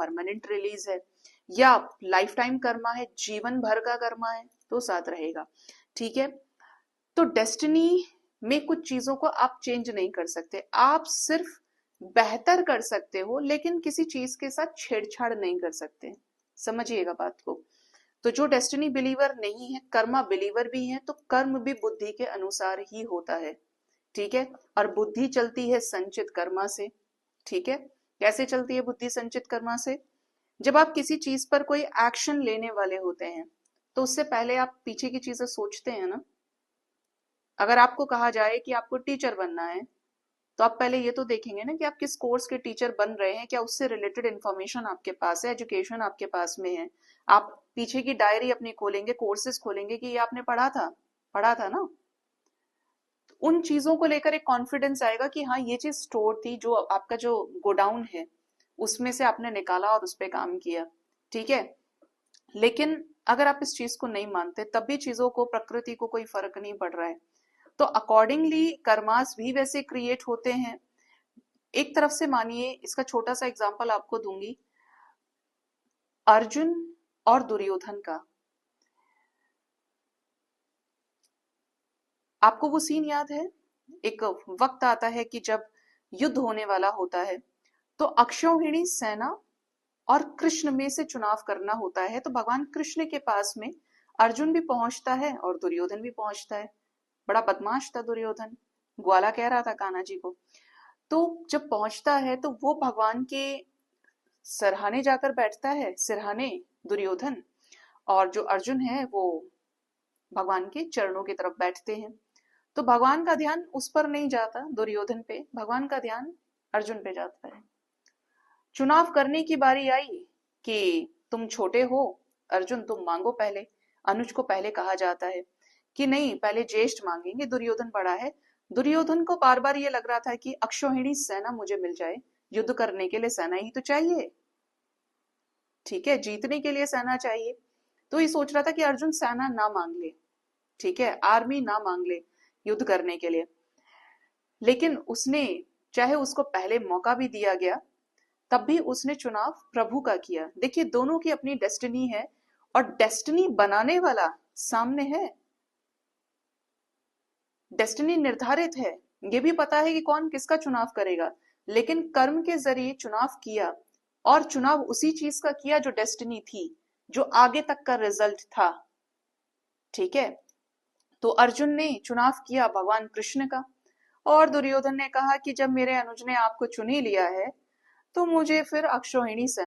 Permanent release है, या life time Karma है, जीवन भर का कर्मा है, तो साथ रहेगा। ठीक है, तो डेस्टिनी में कुछ चीजों को आप चेंज नहीं कर सकते, आप सिर्फ बेहतर कर सकते हो, लेकिन किसी चीज के साथ छेड़छाड़ नहीं कर सकते। समझिएगा बात को। तो जो डेस्टिनी बिलीवर नहीं है, कर्मा बिलीवर भी है, तो कर्म भी बुद्धि के अनुसार ही होता है। ठीक है, और बुद्धि चलती है संचित कर्मा से। ठीक है, कैसे चलती है बुद्धि संचित कर्मा से? जब आप किसी चीज पर कोई एक्शन लेने वाले होते हैं, तो उससे पहले आप पीछे की चीजें सोचते हैं ना। अगर आपको कहा जाए कि आपको टीचर बनना है, तो आप पहले ये तो देखेंगे ना कि आप किस कोर्स के टीचर बन रहे हैं, क्या उससे रिलेटेड इन्फॉर्मेशन आपके पास है, एजुकेशन आपके पास में है। आप पीछे की डायरी अपनी खोलेंगे, कोर्सेज खोलेंगे कि ये आपने पढ़ा था ना। उन चीजों को लेकर एक कॉन्फिडेंस आएगा कि हाँ ये चीज स्टोर थी, जो आपका जो गोडाउन है उसमें से आपने निकाला और उस पर काम किया। ठीक है, लेकिन अगर आप इस चीज को नहीं मानते, तब भी चीजों को, प्रकृति को कोई फर्क नहीं पड़ रहा है, तो अकॉर्डिंगली कर्मास भी वैसे क्रिएट होते हैं। एक तरफ से मानिए, इसका छोटा सा एग्जांपल आपको दूंगी, अर्जुन और दुर्योधन का। आपको वो सीन याद है? एक वक्त आता है कि जब युद्ध होने वाला होता है, तो अक्षौहिणी सेना और कृष्ण में से चुनाव करना होता है। तो भगवान कृष्ण के पास में अर्जुन भी पहुंचता है और दुर्योधन भी पहुंचता है। बड़ा बदमाश था दुर्योधन, ग्वाला कह रहा था कान्हा जी को। तो जब पहुंचता है तो वो भगवान के सरहाने जाकर बैठता है, सिरहाने दुर्योधन, और जो अर्जुन है वो भगवान के चरणों की तरफ बैठते हैं। तो भगवान का ध्यान उस पर नहीं जाता, दुर्योधन पे, भगवान का ध्यान अर्जुन पे जाता है। चुनाव करने की बारी आई कि तुम छोटे हो अर्जुन, तुम मांगो पहले। अनुज को पहले कहा जाता है कि नहीं, पहले ज्येष्ठ मांगेंगे, दुर्योधन बड़ा है। दुर्योधन को बार बार ये लग रहा था कि अक्षौहिणी सेना मुझे मिल जाए, युद्ध करने के लिए सेना ही तो चाहिए। ठीक है, जीतने के लिए सेना चाहिए। तो ये सोच रहा था कि अर्जुन सेना ना मांग ले, ठीक है, आर्मी ना मांग ले युद्ध करने के लिए। लेकिन उसने, चाहे उसको पहले मौका भी दिया गया, तब भी उसने चुनाव प्रभु का किया। देखिए, दोनों की अपनी डेस्टिनी है, और डेस्टिनी बनाने वाला सामने है। डेस्टिनी निर्धारित है, ये भी पता है कि कौन किसका चुनाव करेगा, लेकिन कर्म के जरिए चुनाव किया, और चुनाव उसी चीज का किया जो डेस्टिनी थी, जो आगे तक का रिजल्ट था। ठीक है, तो अर्जुन ने चुनाव किया भगवान कृष्ण का, और दुर्योधन ने कहा कि जब मेरे अनुज ने आपको चुन ही लिया है, तो मुझे फिर अक्षौहिणी